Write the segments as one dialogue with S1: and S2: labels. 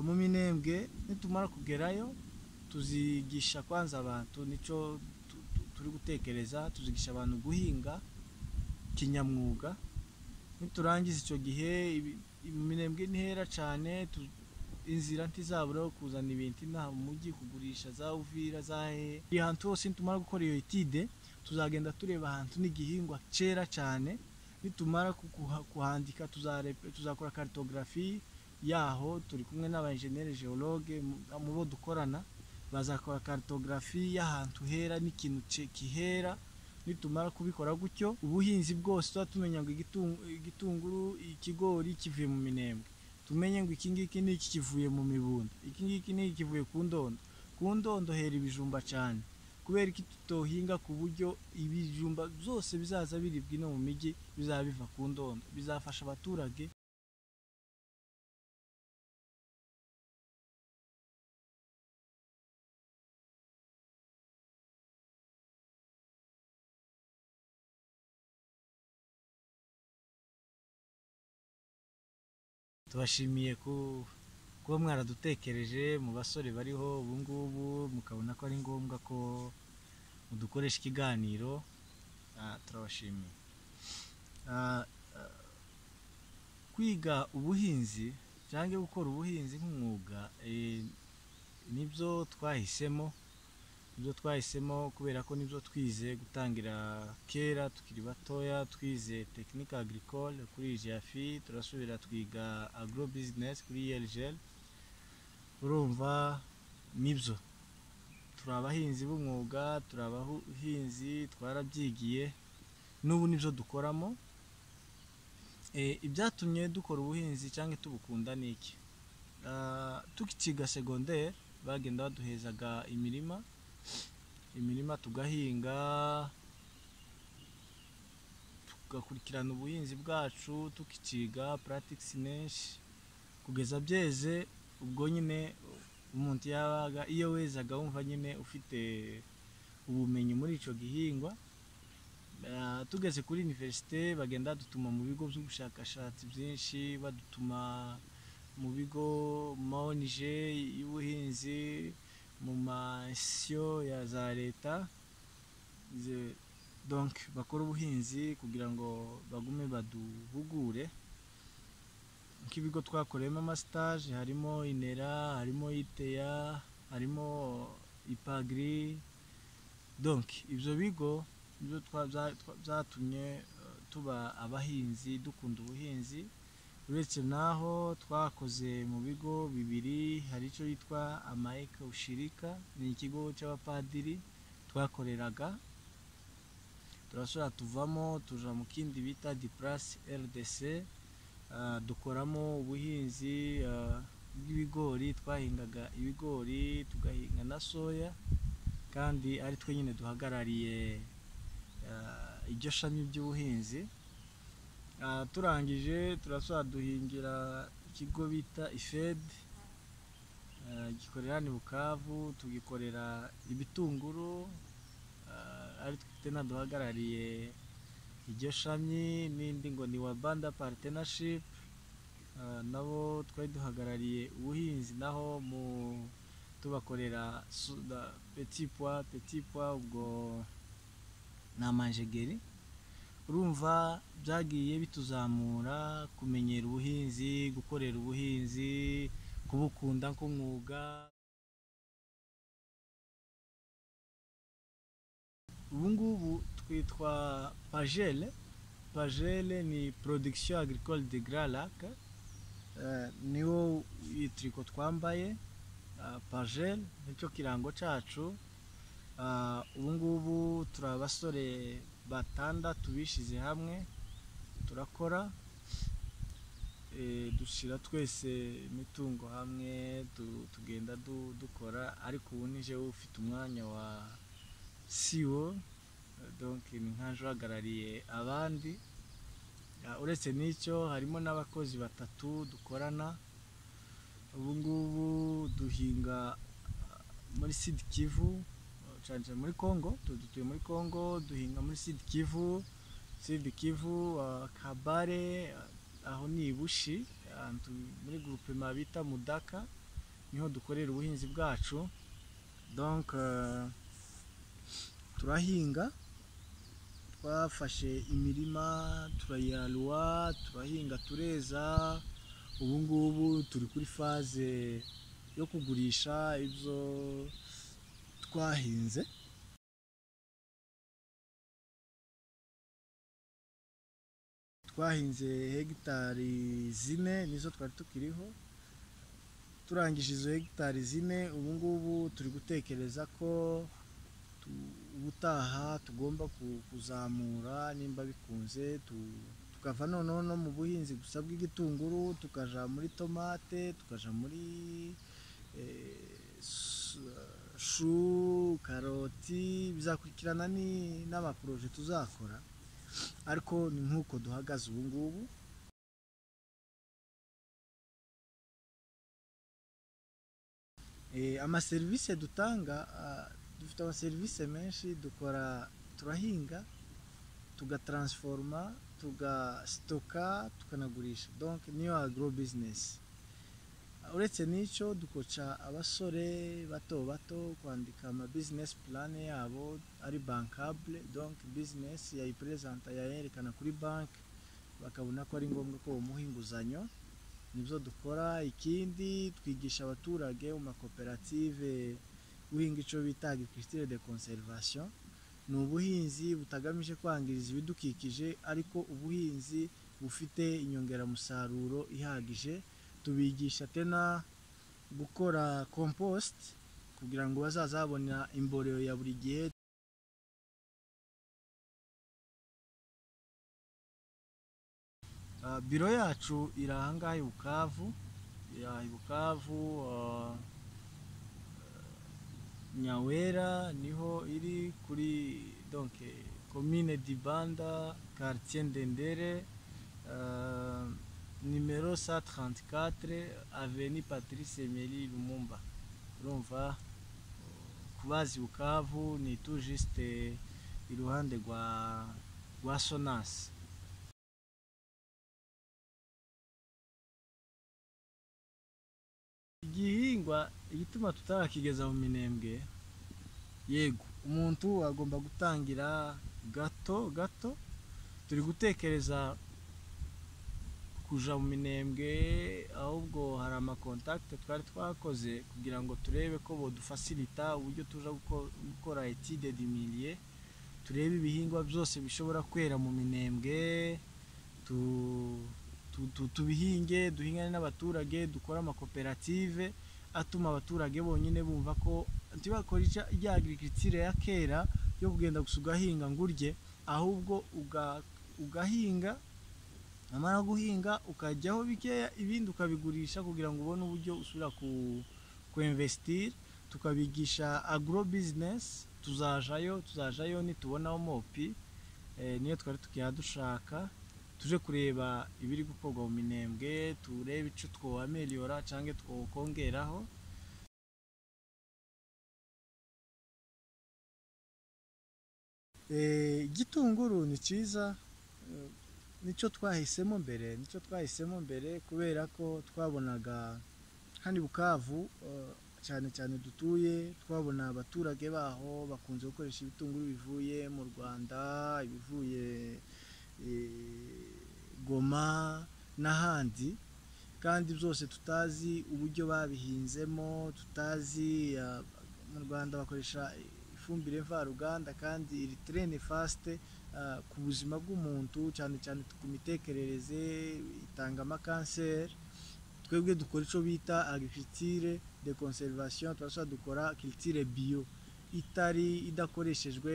S1: Mu Minembwe nitumara kugerayo tuzigisha kwanza abantu nico turi gutekereza, tuzigisha abantu guhinga kinyamwuga. Niturangiza icyo gihe mu Minembwe ntihera cyane, inzira ntizaburaho kuzana ibintu inaha mu mujyi kugurisha za Uvira za ahantu hose. Nitumara gukora iyo etide tuzagenda tureba ahantu n'igihingwa cyera cyane, nitumara kuhandika tuzakora cartographie yaho, turi kumwe n'aba engineer geologue mu bo dukorana, bazakora cartographie y'ahantu hera n'ikintu kihera. Nitumara kubikora gutyo, ubuhinzi bwose tuba tumenya ngo igitunguru, ikigori kivuye mu Minembwe, tumenye ngo iki ngiki ni iki kivuye mu Mibunda, iki ngiki ni kivuye ku Ndondo. Ku Ndondo hera ibijumba cyane, kubera iki tutohinga ku buryo ibijumba byose bizaza biribwa no mu mijyi bizaba biva ku Ndondo, bizafasha abaturage. Tubashimiye kuba mwaradutekereje mu basore bariho ubu ngubu, mukabona ko ari ngombwa ko mudukoresha ikiganiro. Turabashimiye. Kwiga ubuhinzi cyangwa gukora ubuhinzi nk'umwuga nibyo twahisemo kubera ko nibyo twize gutangira kera tukiri batoya. Twize technique agricole kuri GFI, turasubira twiga agro business kuri ILGL. Urumva nibyo turi abahinzi b'umwuga, turi abahinzi twarabyigiye, n'ubu nibyo dukoramo. Ibyatumye dukora ubuhinzi cyangwa tubukunda ni iki? Tukiga secondaire bagenda baduhezaga imirima tugahinga, tugakurikirana ubuhinzi bwacu tukikiga practice nenshi kugeza byeze. Ubwo nyine umuntu yabaga iyo wezaga wumva nyine ufite ubumenyi muri ico gihingwa. Tugeze kuri université bagenda badutuma mu bigo by'ubushakashatsi byinshi, badutuma mu bigo ONG y'ubuhinzi, mu masio ya za leta, donc bakora ubuhinzi kugira ngo bagume baduhugure. Nk'ibigo twakoreyemo amastage harimo INERA, harimo ITEA, harimo IPAGRI. Donc ibyo bigo ibyo byatumye tuba abahinzi, dukunda ubuhinzi. Uretse naho twakoze mu bigo bibiri, hari icyo yitwa Amaeka Ushirika, ni ikigo cy'abapadiri twakoreraga. Turasubira tuvamo tuja mu kindi bita DIPRAS RDC, dukoramo ubuhinzi bw'ibigori. Twahingaga ibigori tugahinga na soya, kandi ari twe nyine duhagarariye iryo shami by'ubuhinzi. Turangije turasubira duhingira ikigo bita IFED, gikorera ni Bukavu, tugikorera ibitunguru, ari twe duhagarariye iryo shami. N'indi ngo ni Wabanda Partnership, nabo twari duhagarariye ubuhinzi naho tubakorera petit pois, ubwo ni amanjegeri. Urumva byagiye bituzamura kumenyera ubuhinzi, gukorera ubuhinzi, kubukunda nk'umwuga. Ubu ngubu twitwa PAGEL. PAGEL ni Production Agricole de Grand Lac, niwo itriko twambaye. PAGEL nicyo kirango cyacu. Ubu ngubu turi abasore batandatu bishize hamwe, turakora, dushira twese imitungo hamwe, tugenda dukora. Ariko ubu nije ufite umwanya wa CEO, donc ni nkaje uhagarariye abandi. Uretse n'icyo harimo n'abakozi batatu dukorana. Ubu ngubu duhinga muri Sud Kivu, muri Congo, dutuye muri Congo, duhinga muri Sud Kivu, Kabare, aho ni Bushi, muri groupement bita Mudaka, niho dukorera ubuhinzi bwacu. Donc turahinga, twafashe imirima turayarua, turahinga tureza. Ubu ngubu turi kuri faze yo kugurisha ibyo twahinze. Twahinze hegitari 4 nizo twari tukiriho. Turangije izo hegitari 4, ubu ngubu turi gutekereza ko ubutaha tugomba kuzamura, nimba bikunze tukava noneho no mu buhinzi gusa bw'igitunguru, tukaja muri tomate, tukaja muri shu, karoti. Bizakurikirana n'amaproje tuzakora, ariko ni nk'uko duhagaze ubu ngubu. Amaserivisi dutanga, dufite amaserivisi menshi. Turahinga, tugatransforma, tugasitoka, tukanagurisha. Donc niyo agro business. Uretse n'icyo, dukoca abasore bato bato kwandika ama business plan yabo ari bankable. Donc business yayipresenta, yayerekana kuri bank, bakabona ko ari ngombwa ko bamuha inguzanyo. Nibyo dukora. Ikindi, twigisha abaturage mu makoperative guhinga icyo bita agriculture de conservation. Ni ubuhinzi butagamije kwangiriza ibidukikije, ariko ubuhinzi bufite inyongeramusaruro ihagije. Tubigisha tena gukora compost kugira ngo bazazabona imborero ya buri gihe. Biro yacu iri ahangaha i Bukavu, Nyawera niho iri, kuri donc commune Dibanda, quartier Ndendere, numero 134 avenue Patrice Emery Lumumba. Urumva, kubazi Bukavu ni tout juste iruhande rwa Sonas. Igihingwa igituma tutarakigeza mu Minembwe, yego umuntu agomba gutangira gato gato. Turi gutekereza kuja mu Minembwe, ahubwo hari amakontakte twari twakoze kugira ngo turebe ko bodufasilita uburyo tuja gukora étude du milieu, turebe ibihingwa byose bishobora kwera mu Minembwe, tubihinge, duhingane n'abaturage, dukora amakoperative atuma abaturage bonyine bumva ko ntibakora ijya agriculture ya kera yo kugenda gusa ugahinga ngurye, ahubwo ugahinga, amara guhinga ukajyaho bikeya, ibindi ukabigurisha kugira ngo ubone uburyo usubira ku investir. Tukabigisha agro business. Tuzajayo nitubonaho mopi, niyo twari tukiya dushaka. Tuje kureba ibiri gukorwa mu Minembwe, turebe icyo twameliora cyangwa twokongeraho. Igitunguru ni cyiza, nicyo twahisemo mbere kubera ko twabonaga hano i Bukavu, cyane cyane dutuye, twabona abaturage baho bakunze gukoresha ibitunguru bivuye mu Rwanda, ibivuye Goma n'ahandi, kandi byose tutazi uburyo babihinzemo, tutazi. Mu Rwanda bakoresha ifumbire mvaruganda kandi iri très néfaste ku buzima bw'umuntu, cyane cyane ku mitekerereze, itanga amakanseri. Twebwe dukora icyo bita agriculture de conservation, turashobora dukora culture bio idakoreshejwe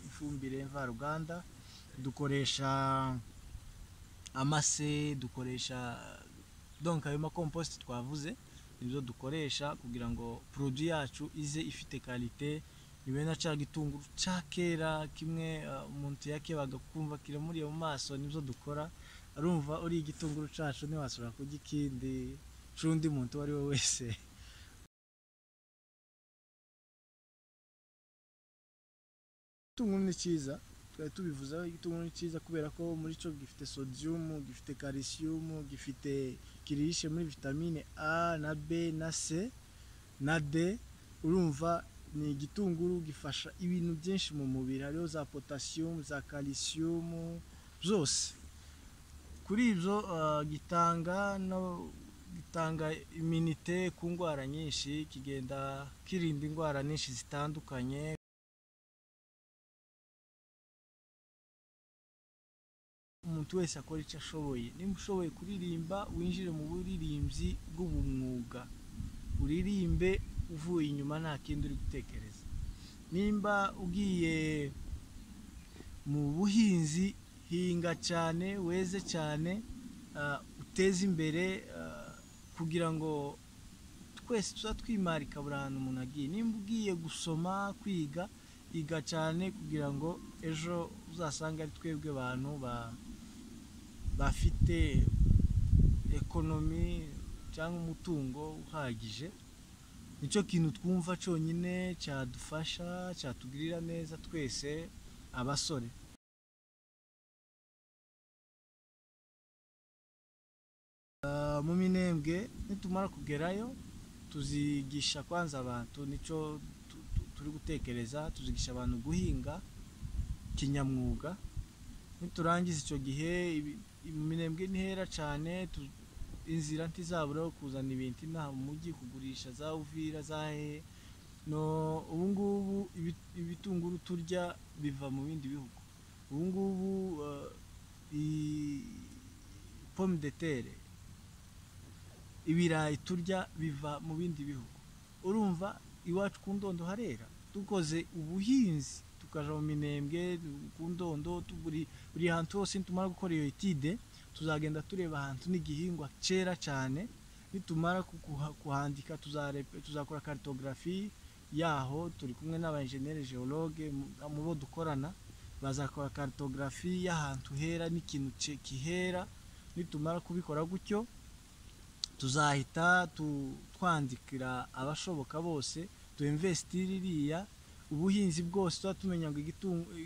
S1: ifumbire mvaruganda. Dukoresha amase, dukoresha donc ayo makompost twavuze, nibyo dukoresha kugira ngo produit yacu ize ifite qualité. Nibe na cya gitunguru cya kera kimwe umuntu yakebaga kumva kiramuriye mu maso, nibyo dukora. Arumva uri igitunguru cyacu ntiwasubira kurya ikindi c'undi muntu wari we wese. Igitunguru ni cyiza, twari tubivuzeho. Igitunguru ni cyiza kubera ko muri cyo gifite sodium, gifite calcium, gifite kirishe muri vitamine A na B na C na D. Urumva ni igitunguru gifasha ibintu byinshi mu mubiri, hariho za potassium, za calcium zose. Kuri ibyo gitanga immunite ku ndwara nyinshi, kigenda kirinda indwara nyinshi zitandukanye. Umuntu wese akora icyo ashoboye. Nimba ushoboye kuririmba, winjire mu buririmbyi bw'ubumwuga, uririmbe uvuye inyuma nta kindi uri gutekereza. Nimba ugiye mu buhinzi, hinga cyane, weze cyane, uteze imbere, kugira ngo twese tuza twimarika buri hantu umuntu agiye. Nimba ugiye gusoma, kwiga, iga cyane kugira ngo ejo uzasanga ari twebwe abantu bafite ekonomi cyangwa umutungo uhagije. Nicyo kintu twumva cyonyine cyadufasha, cyatugirira neza twese abasore. Mu Minembwe nitumara kugerayo, tuzigisha kwanza abantu, nicyo turi gutekereza, tuzigisha abantu guhinga kinyamwuga. Niturangiza icyo gihe, mu Minembwe ntihera cyane, inzira ntizabura kuzana ibintu inaha mu mujyi kugurisha, za Uvira, za hehe. Ubu ngubu ibitunguru turya biva mu bindi bihugu. Ubu ngubu pomme de terre, ibirayi turya biva mu bindi bihugu. Urumva iwacu ku Ndondo harera. Dukoze ubuhinzi tukaja mu Minembwe ku Ndondo, buri hantu hose nitumara gukora iyo etide, tuzagenda tureba ahantu n'igihingwa cyera cyane. Nitumara kuhandika, tuzakora cartographie yaho, turi kumwe n'abaenjenere geologue mu bo dukorana, bazakora cartographie y'ahantu hera n'ikintu kihera. Nitumara kubikora gutyo, tuzahita twandikira abashoboka bose, tuinvestire iriya ubuhinzi bwose. Tuba tumenya ngo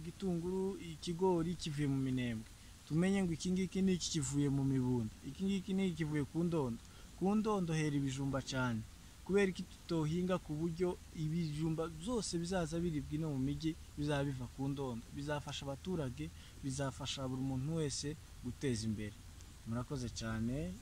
S1: igitunguru, ikigori kivuye mu Minembwe, tumenye ngo iki ngiki n'iki kivuye mu Mibunda, iki ngiki n'iki kivuye ku Ndondo. Ku Ndondo hera ibijumba cyane, kubera iki tutohinga ku buryo ibijumba byose bizaza biribwa no mu mijyi bizaba biva ku Ndondo. Bizafasha abaturage, bizafasha buri muntu wese guteza imbere. Murakoze cyane.